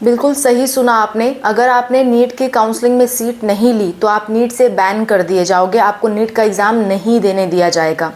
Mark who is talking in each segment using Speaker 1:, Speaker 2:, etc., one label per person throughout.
Speaker 1: बिल्कुल सही सुना आपने। अगर आपने नीट की काउंसलिंग में सीट नहीं ली तो आप नीट से बैन कर दिए जाओगे, आपको नीट का एग्ज़ाम नहीं देने दिया जाएगा।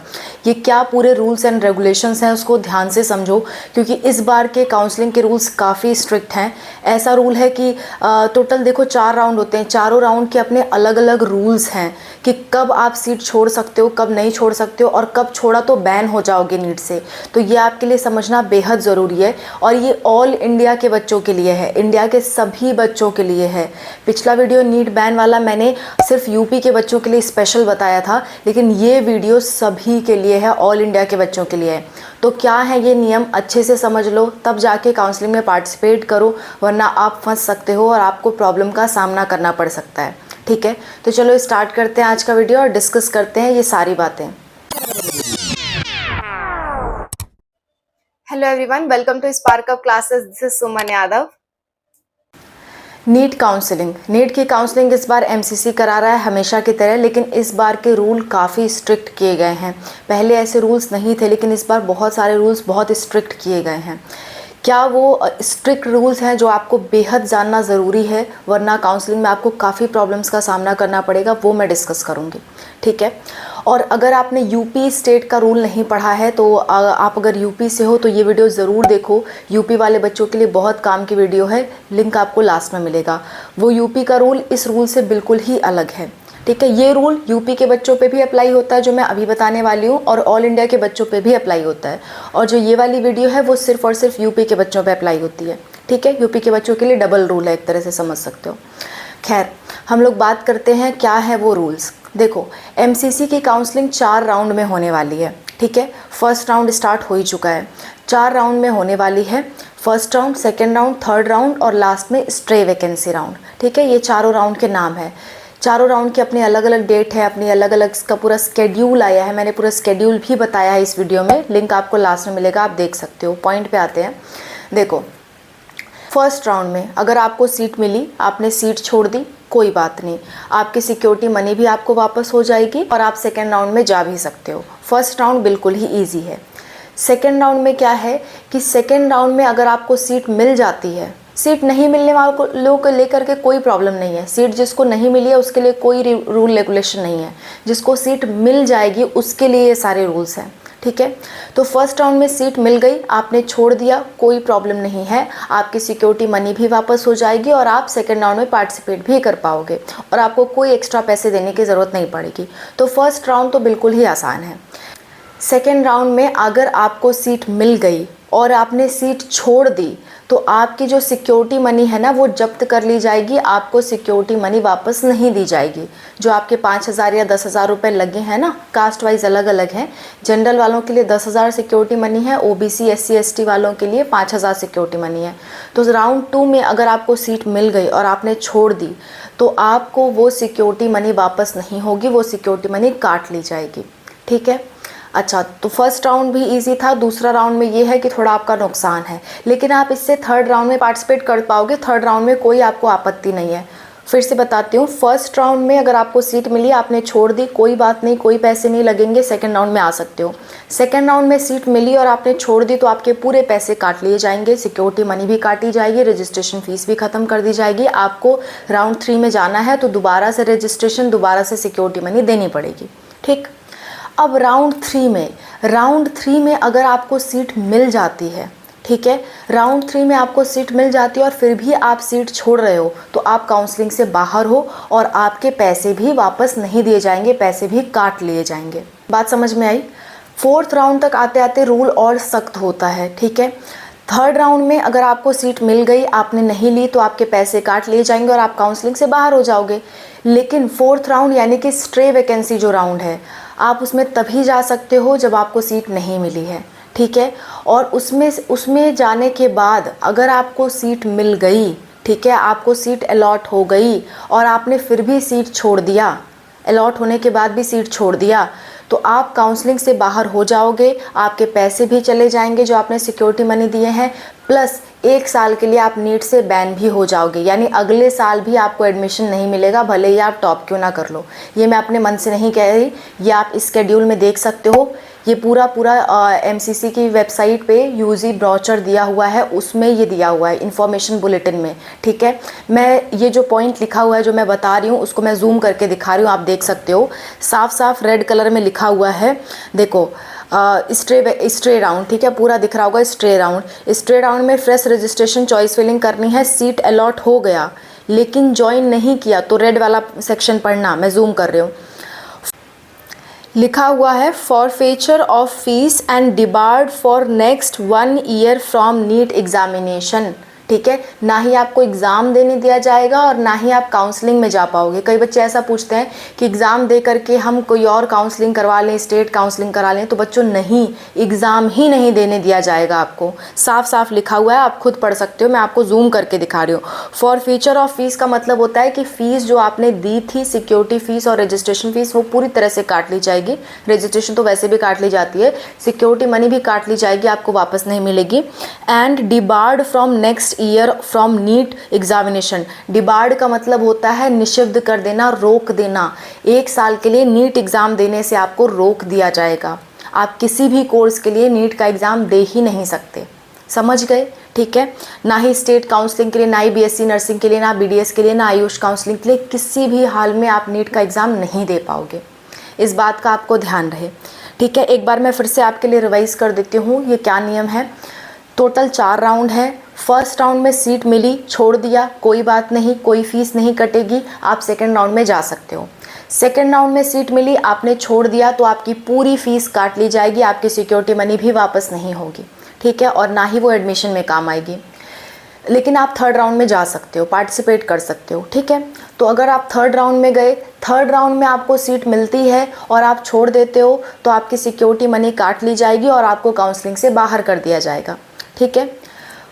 Speaker 1: ये क्या पूरे रूल्स एंड रेगुलेशंस हैं उसको ध्यान से समझो, क्योंकि इस बार के काउंसलिंग के रूल्स काफ़ी स्ट्रिक्ट हैं। ऐसा रूल है कि टोटल देखो 4 राउंड होते हैं, चारों राउंड के अपने अलग अलग रूल्स हैं कि कब आप सीट छोड़ सकते हो, कब नहीं छोड़ सकते हो, और कब छोड़ा तो बैन हो जाओगे नीट से। तो ये आपके लिए समझना बेहद ज़रूरी है, और ये ऑल इंडिया के बच्चों के लिए है, इंडिया के सभी बच्चों के लिए है। पिछला वीडियो नीट बैन वाला मैंने सिर्फ यूपी के बच्चों के लिए स्पेशल बताया था, लेकिन ये वीडियो सभी के लिए है, ऑल इंडिया के बच्चों के लिए है। तो क्या है ये नियम, अच्छे से समझ लो, तब जाके काउंसलिंग में पार्टिसिपेट करो, वरना आप फंस सकते हो और आपको प्रॉब्लम का सामना करना पड़ सकता है। ठीक है, तो चलो स्टार्ट करते हैं आज का वीडियो और डिस्कस करते हैं ये सारी बातें। Hello everyone, welcome to Spark Up Classes. This is Suman Yadav. NEET counselling, NEET की काउंसलिंग इस बार एमसीसी करा रहा है हमेशा की तरह, लेकिन इस बार के रूल काफ़ी स्ट्रिक्ट किए गए हैं। पहले ऐसे रूल्स नहीं थे, लेकिन इस बार बहुत सारे रूल्स बहुत स्ट्रिक्ट किए गए हैं। क्या वो स्ट्रिक्ट रूल्स हैं जो आपको बेहद जानना ज़रूरी है, वरना काउंसलिंग में आपको काफ़ी प्रॉब्लम्स का सामना करना पड़ेगा, वो मैं डिस्कस करूँगी। ठीक है, और अगर आपने यूपी स्टेट का रूल नहीं पढ़ा है तो आप अगर यूपी से हो तो ये वीडियो ज़रूर देखो। यूपी वाले बच्चों के लिए बहुत काम की वीडियो है, लिंक आपको लास्ट में मिलेगा। वो यूपी का रूल इस रूल से बिल्कुल ही अलग है। ठीक है, ये रूल यूपी के बच्चों पे भी अप्लाई होता है जो मैं अभी बताने वाली हूँ, और ऑल इंडिया के बच्चों पे भी अप्लाई होता है। और जो ये वाली वीडियो है वो सिर्फ और सिर्फ यूपी के बच्चों पे अप्लाई होती है। ठीक है, यूपी के बच्चों के लिए डबल रूल है, एक तरह से समझ सकते हो। खैर, हम लोग बात करते हैं क्या है वो रूल्स। देखो, एमसीसी की काउंसलिंग 4 राउंड में होने वाली है। ठीक है, फर्स्ट राउंड स्टार्ट हो ही चुका है, 4 राउंड में होने वाली है। First round, second round, third round और लास्ट में स्ट्रे वैकेंसी राउंड। ठीक है, ये चारों राउंड के नाम है। चारों राउंड की अपनी अलग अलग डेट है, अपनी अलग अलग इसका पूरा स्केड्यूल आया है। मैंने पूरा स्केड्यूल भी बताया है इस वीडियो में, लिंक आपको लास्ट में मिलेगा, आप देख सकते हो। पॉइंट पे आते हैं। देखो, फर्स्ट राउंड में अगर आपको सीट मिली, आपने सीट छोड़ दी, कोई बात नहीं, आपकी सिक्योरिटी मनी भी आपको वापस हो जाएगी और आप सेकेंड राउंड में जा भी सकते हो। फर्स्ट राउंड बिल्कुल ही ईजी है। सेकेंड राउंड में क्या है कि सेकेंड राउंड में अगर आपको सीट मिल जाती है, सीट नहीं मिलने वालों को लेकर के कोई प्रॉब्लम नहीं है। सीट जिसको नहीं मिली है उसके लिए कोई रूल रेगुलेशन नहीं है, जिसको सीट मिल जाएगी उसके लिए ये सारे रूल्स हैं। ठीक है, तो फर्स्ट राउंड में सीट मिल गई, आपने छोड़ दिया, कोई प्रॉब्लम नहीं है, आपकी सिक्योरिटी मनी भी वापस हो जाएगी और आप सेकेंड राउंड में पार्टिसिपेट भी कर पाओगे और आपको कोई एक्स्ट्रा पैसे देने की ज़रूरत नहीं पड़ेगी। तो फर्स्ट राउंड तो बिल्कुल ही आसान है। सेकेंड राउंड में अगर आपको सीट मिल गई और आपने सीट छोड़ दी तो आपकी जो सिक्योरिटी मनी है ना वो जब्त कर ली जाएगी, आपको सिक्योरिटी मनी वापस नहीं दी जाएगी। जो आपके 5,000 या 10,000 रुपये लगे हैं ना, कास्ट वाइज अलग अलग हैं। जनरल वालों के लिए 10,000 सिक्योरिटी मनी है, ओबीसी SC ST वालों के लिए 5,000 सिक्योरिटी मनी है। तो राउंड 2 में अगर आपको सीट मिल गई और आपने छोड़ दी तो आपको वो सिक्योरिटी मनी वापस नहीं होगी, वो सिक्योरिटी मनी काट ली जाएगी। ठीक है, अच्छा, तो फर्स्ट राउंड भी इजी था। दूसरा राउंड में ये है कि थोड़ा आपका नुकसान है, लेकिन आप इससे थर्ड राउंड में पार्टिसिपेट कर पाओगे। थर्ड राउंड में कोई आपको आपत्ति नहीं है। फिर से बताती हूँ, फर्स्ट राउंड में अगर आपको सीट मिली, आपने छोड़ दी, कोई बात नहीं, कोई पैसे नहीं लगेंगे, सेकंड राउंड में आ सकते हो। सेकंड राउंड में सीट मिली और आपने छोड़ दी तो आपके पूरे पैसे काट लिए जाएंगे, सिक्योरिटी मनी भी काटी जाएगी, रजिस्ट्रेशन फीस भी ख़त्म कर दी जाएगी। आपको राउंड 3 में जाना है तो दोबारा से रजिस्ट्रेशन, दोबारा से सिक्योरिटी मनी देनी पड़ेगी। ठीक, अब राउंड 3 में अगर आपको सीट मिल जाती है, ठीक है, राउंड 3 में आपको सीट मिल जाती है और फिर भी आप सीट छोड़ रहे हो तो आप काउंसलिंग से बाहर हो और आपके पैसे भी वापस नहीं दिए जाएंगे, पैसे भी काट लिए जाएंगे। बात समझ में आई? फोर्थ राउंड तक आते आते रूल और सख्त होता है। ठीक है, थर्ड राउंड में अगर आपको सीट मिल गई, आपने नहीं ली तो आपके पैसे काट लिए जाएंगे और आप काउंसलिंग से बाहर हो जाओगे। लेकिन फोर्थ राउंड यानी कि स्ट्रे वैकेंसी जो राउंड है, आप उसमें तभी जा सकते हो जब आपको सीट नहीं मिली है। ठीक है, और उसमें जाने के बाद अगर आपको सीट मिल गई, ठीक है, आपको सीट अलॉट हो गई और आपने फिर भी सीट छोड़ दिया, अलॉट होने के बाद भी सीट छोड़ दिया, तो आप काउंसलिंग से बाहर हो जाओगे, आपके पैसे भी चले जाएंगे जो आपने सिक्योरिटी मनी दिए हैं, प्लस 1 साल के लिए आप नीट से बैन भी हो जाओगे, यानी अगले साल भी आपको एडमिशन नहीं मिलेगा, भले ही आप टॉप क्यों ना कर लो। ये मैं अपने मन से नहीं कह रही, ये आप इस शेड्यूल में देख सकते हो। ये पूरा एमसीसी की वेबसाइट पे यूजी ब्रोचर दिया हुआ है, उसमें ये दिया हुआ है इन्फॉर्मेशन बुलेटिन में, ठीक है। मैं ये जो पॉइंट लिखा हुआ है जो मैं बता रही हूँ उसको मैं जूम करके दिखा रही हूँ, आप देख सकते हो साफ साफ रेड कलर में लिखा हुआ है। देखो स्ट्रे राउंड, ठीक है, पूरा दिख रहा होगा स्ट्रे राउंड में फ्रेश रजिस्ट्रेशन चॉइस फिलिंग करनी है। सीट अलॉट हो गया लेकिन ज्वाइन नहीं किया तो रेड वाला सेक्शन पढ़ना, मैं जूम कर रही हूँ। लिखा हुआ है forfeiture of fees and debarred for next 1 year from NEET examination, ठीक है। ना ही आपको एग्ज़ाम देने दिया जाएगा और ना ही आप काउंसलिंग में जा पाओगे। कई बच्चे ऐसा पूछते हैं कि एग्ज़ाम दे करके हम कोई और काउंसलिंग करवा लें, स्टेट काउंसलिंग करा लें, तो बच्चों नहीं, एग्ज़ाम ही नहीं देने दिया जाएगा आपको। साफ साफ लिखा हुआ है, आप खुद पढ़ सकते हो, मैं आपको जूम करके दिखा रही हूँ। फॉर फ्यूचर ऑफ फीस का मतलब होता है कि फ़ीस जो आपने दी थी, सिक्योरिटी फ़ीस और रजिस्ट्रेशन फ़ीस, वो पूरी तरह से काट ली जाएगी। रजिस्ट्रेशन तो वैसे भी काट ली जाती है, सिक्योरिटी मनी भी काट ली जाएगी, आपको वापस नहीं मिलेगी। And debarred from next year from NEET examination, debarred का मतलब होता है निषिद्ध कर देना, रोक देना। 1 साल के लिए नीट एग्ज़ाम देने से आपको रोक दिया जाएगा। आप किसी भी कोर्स के लिए नीट का एग्ज़ाम दे ही नहीं सकते, समझ गए, ठीक है। ना ही स्टेट काउंसलिंग के लिए, ना ही बीएससी नर्सिंग के लिए, ना बीडीएस के लिए, ना आयुष काउंसलिंग के लिए, किसी भी हाल में आप नीट का एग्ज़ाम नहीं दे पाओगे। इस बात का आपको ध्यान रहे, ठीक है। एक बार मैं फिर से आपके लिए रिवाइज़ कर देती हूँ ये क्या नियम है। टोटल 4 राउंड है। फर्स्ट राउंड में सीट मिली, छोड़ दिया, कोई बात नहीं, कोई फीस नहीं कटेगी, आप सेकेंड राउंड में जा सकते हो। सेकेंड राउंड में सीट मिली, आपने छोड़ दिया तो आपकी पूरी फीस काट ली जाएगी, आपकी सिक्योरिटी मनी भी वापस नहीं होगी, ठीक है, और ना ही वो एडमिशन में काम आएगी। लेकिन आप थर्ड राउंड में जा सकते हो, पार्टिसिपेट कर सकते हो, ठीक है। तो अगर आप थर्ड राउंड में गए, थर्ड राउंड में आपको सीट मिलती है और आप छोड़ देते हो तो आपकी सिक्योरिटी मनी काट ली जाएगी और आपको काउंसलिंग से बाहर कर दिया जाएगा, ठीक है।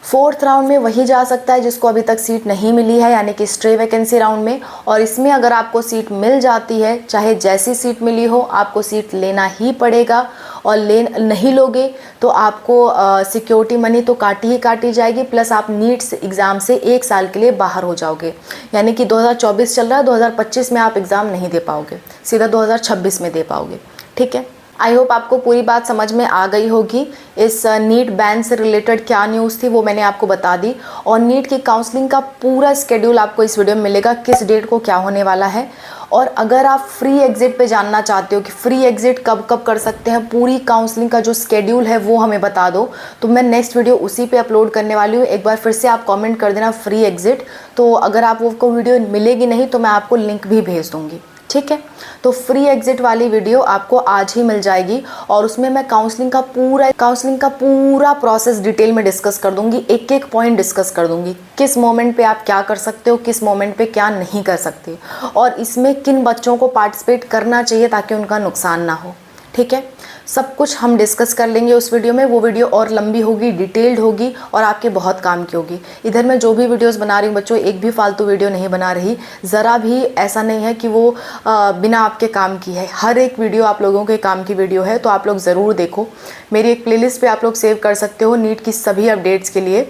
Speaker 1: फोर्थ राउंड में वही जा सकता है जिसको अभी तक सीट नहीं मिली है, यानी कि स्ट्रे वैकेंसी राउंड में। और इसमें अगर आपको सीट मिल जाती है, चाहे जैसी सीट मिली हो, आपको सीट लेना ही पड़ेगा। और नहीं लोगे तो आपको सिक्योरिटी मनी तो काटी जाएगी, प्लस आप नीट एग्ज़ाम से 1 साल के लिए बाहर हो जाओगे। यानी कि 2024 चल रहा है, 2025 में आप एग्ज़ाम नहीं दे पाओगे, सीधा 2026 में दे पाओगे, ठीक है। आई होप आपको पूरी बात समझ में आ गई होगी। इस नीट बैन से रिलेटेड क्या न्यूज़ थी वो मैंने आपको बता दी, और नीट की काउंसलिंग का पूरा स्केड्यूल आपको इस वीडियो में मिलेगा, किस डेट को क्या होने वाला है। और अगर आप फ्री एग्ज़िट पे जानना चाहते हो कि फ्री एग्ज़िट कब कब कर सकते हैं, पूरी काउंसलिंग का जो स्केड्यूल है वो हमें बता दो, तो मैं नेक्स्ट वीडियो उसी पे अपलोड करने वाली हूँ। एक बार फिर से आप कमेंट कर देना फ्री एग्ज़िट, तो अगर आपको वीडियो मिलेगी नहीं तो मैं आपको लिंक भी भेज दूँगी, ठीक है। तो फ्री एग्ज़िट वाली वीडियो आपको आज ही मिल जाएगी, और उसमें मैं काउंसलिंग का पूरा प्रोसेस डिटेल में डिस्कस कर दूंगी, एक एक पॉइंट डिस्कस कर दूंगी, किस मोमेंट पे आप क्या कर सकते हो, किस मोमेंट पे क्या नहीं कर सकते, और इसमें किन बच्चों को पार्टिसिपेट करना चाहिए ताकि उनका नुकसान ना हो, ठीक है। सब कुछ हम डिस्कस कर लेंगे उस वीडियो में। वो वीडियो और लंबी होगी, डिटेल्ड होगी और आपके बहुत काम की होगी। इधर मैं जो भी वीडियोस बना रही हूँ बच्चों, एक भी फालतू वीडियो नहीं बना रही, ज़रा भी ऐसा नहीं है कि वो बिना आपके काम की है। हर एक वीडियो आप लोगों के काम की वीडियो है, तो आप लोग ज़रूर देखो। मेरी एक प्लेलिस्ट पे आप लोग सेव कर सकते हो नीट की सभी अपडेट्स के लिए।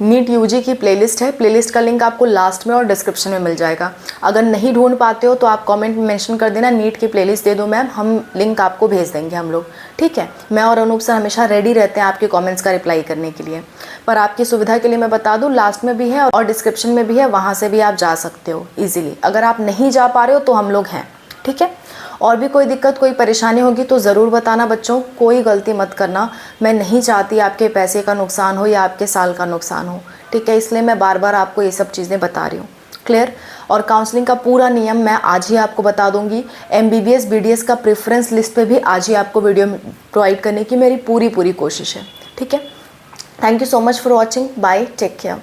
Speaker 1: नीट यूजी की प्लेलिस्ट है, प्लेलिस्ट का लिंक आपको लास्ट में और डिस्क्रिप्शन में मिल जाएगा। अगर नहीं ढूंढ पाते हो तो आप कमेंट में मेंशन कर देना नीट की प्लेलिस्ट दे दो मैम, हम लिंक आपको भेज देंगे हम लोग, ठीक है। मैं और अनूप सर हमेशा रेडी रहते हैं आपके कमेंट्स का रिप्लाई करने के लिए। पर आपकी सुविधा के लिए मैं बता दूँ, लास्ट में भी है और डिस्क्रिप्शन में भी है, वहाँ से भी आप जा सकते हो ईजिली। अगर आप नहीं जा पा रहे हो तो हम लोग हैं, ठीक है। और भी कोई दिक्कत, कोई परेशानी होगी तो ज़रूर बताना बच्चों, कोई गलती मत करना। मैं नहीं चाहती आपके पैसे का नुकसान हो या आपके साल का नुकसान हो, ठीक है। इसलिए मैं बार बार आपको ये सब चीज़ें बता रही हूँ, क्लियर। और काउंसलिंग का पूरा नियम मैं आज ही आपको बता दूंगी। MBBS BDS का प्रेफरेंस लिस्ट पे भी आज ही आपको वीडियो प्रोवाइड करने की मेरी पूरी कोशिश है, ठीक है। Thank you so much for watching, bye, take care.